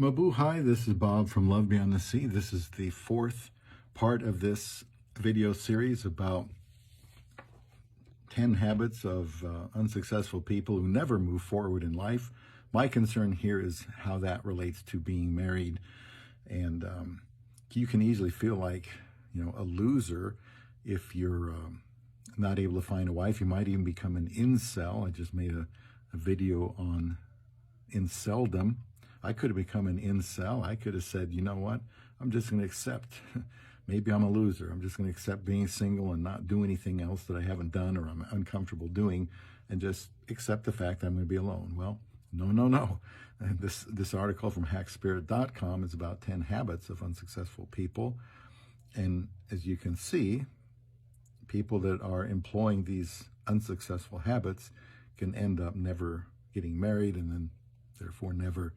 Mabuhay, this is Bob from Love Beyond the Sea. This is the fourth part of this video series about 10 habits of unsuccessful people who never move forward in life. My concern here is how that relates to being married. And you can easily feel like, a loser if you're not able to find a wife. You might even become an incel. I just made a video on inceldom. I could have become an incel. I could have said, you know what, I'm just going to accept. Maybe I'm a loser. I'm just going to accept being single and not do anything else that I haven't done or I'm uncomfortable doing, and just accept the fact that I'm going to be alone. Well, no. And this article from hackspirit.com is about 10 habits of unsuccessful people. And as you can see, people that are employing these unsuccessful habits can end up never getting married and then therefore never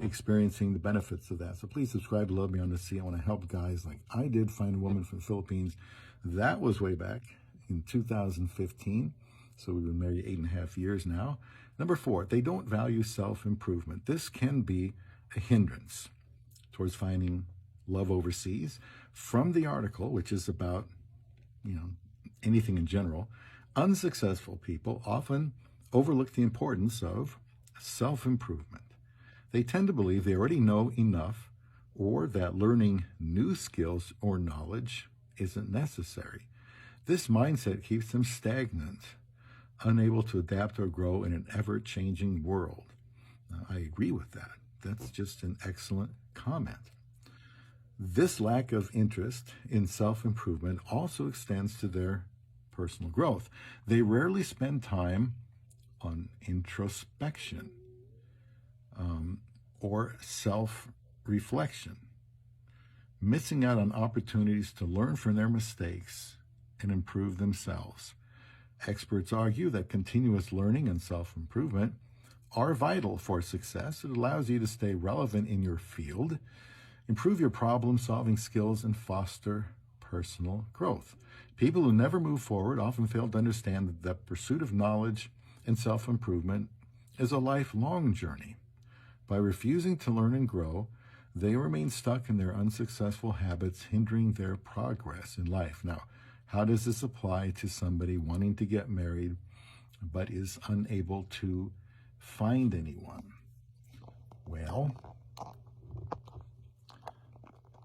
experiencing the benefits of that. So please subscribe to Love Beyond the Sea. I want to help guys like I did find a woman from the Philippines. That was way back in 2015. So we've been married 8.5 years now. Number 4, they don't value self-improvement. This can be a hindrance towards finding love overseas. From the article, which is about, anything in general, unsuccessful people often overlook the importance of self-improvement. They tend to believe they already know enough or that learning new skills or knowledge isn't necessary. This mindset keeps them stagnant, unable to adapt or grow in an ever-changing world. Now, I agree with that. That's just an excellent comment. This lack of interest in self-improvement also extends to their personal growth. They rarely spend time on introspection or self-reflection, missing out on opportunities to learn from their mistakes and improve themselves. Experts argue that continuous learning and self-improvement are vital for success. It allows you to stay relevant in your field, improve your problem-solving skills, and foster personal growth. People who never move forward often fail to understand that the pursuit of knowledge and self-improvement is a lifelong journey. By refusing to learn and grow, they remain stuck in their unsuccessful habits, hindering their progress in life. Now, how does this apply to somebody wanting to get married but is unable to find anyone? Well,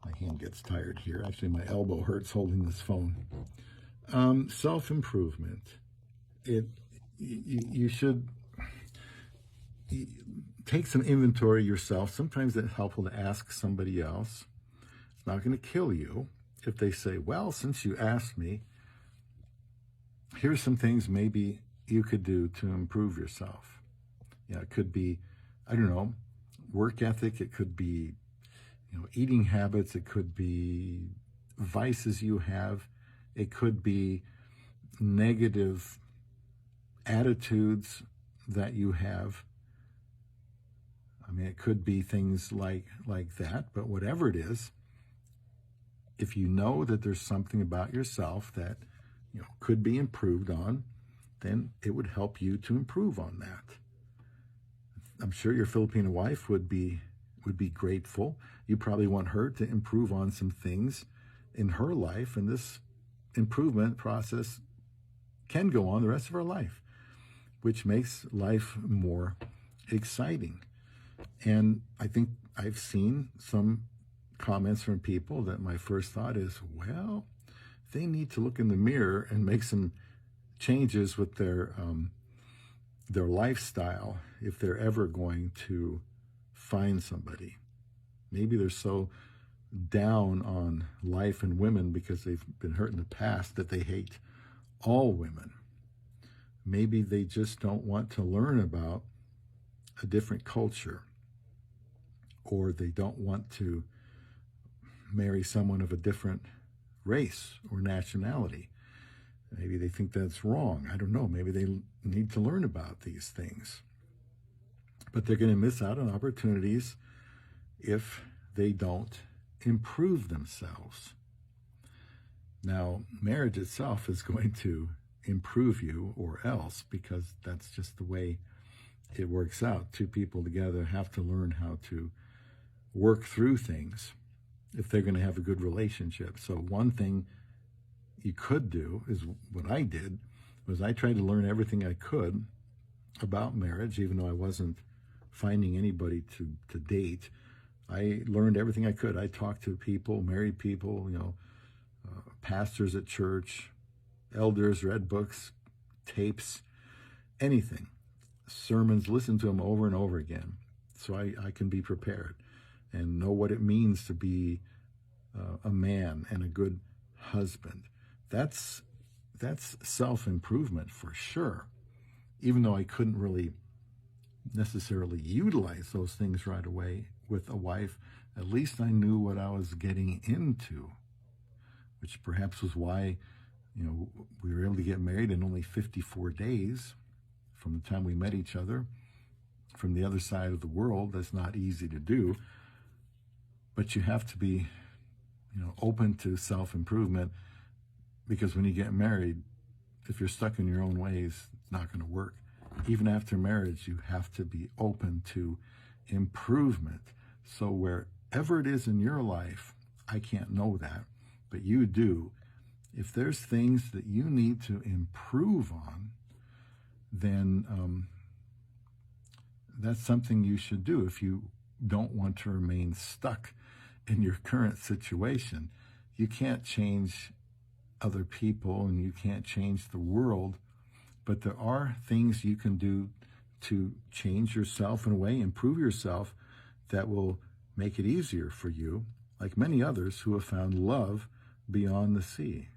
my hand gets tired here. Actually, my elbow hurts holding this phone. Self-improvement. You should take some inventory yourself. Sometimes it's helpful to ask somebody else. It's not going to kill you if they say, well, since you asked me, here's some things maybe you could do to improve yourself. It could be, work ethic. It could be, eating habits. It could be vices you have. It could be negative attitudes that you have. It could be things like that, but whatever it is, if you know that there's something about yourself that could be improved on, then it would help you to improve on that. I'm sure your Filipina wife would be grateful. You probably want her to improve on some things in her life, and this improvement process can go on the rest of her life, which makes life more exciting. And I think I've seen some comments from people that my first thought is, well, they need to look in the mirror and make some changes with their lifestyle if they're ever going to find somebody. Maybe they're so down on life and women because they've been hurt in the past that they hate all women. Maybe they just don't want to learn about a different culture, or they don't want to marry someone of a different race or nationality. Maybe they think that's wrong. I don't know. Maybe they need to learn about these things. But they're going to miss out on opportunities if they don't improve themselves. Now, marriage itself is going to improve you or else, because that's just the way it works out. Two people together have to learn how to work through things if they're going to have a good relationship. So one thing you could do is what I did was I tried to learn everything I could about marriage, even though I wasn't finding anybody to date. I learned everything I could. I talked to people, married people, pastors at church, elders, read books, tapes, anything, sermons, listened to them over and over again, so I can be prepared and know what it means to be a man and a good husband. That's self-improvement for sure. Even though I couldn't really necessarily utilize those things right away with a wife, at least I knew what I was getting into, which perhaps was why, we were able to get married in only 54 days from the time we met each other from the other side of the world. That's not easy to do, but you have to be, open to self-improvement, because when you get married, if you're stuck in your own ways, it's not going to work. Even after marriage, you have to be open to improvement. So wherever it is in your life, I can't know that, but you do. If there's things that you need to improve on, then that's something you should do if you don't want to remain stuck in your current situation. You can't change other people and you can't change the world, but there are things you can do to change yourself in a way, improve yourself, that will make it easier for you, like many others who have found love beyond the sea.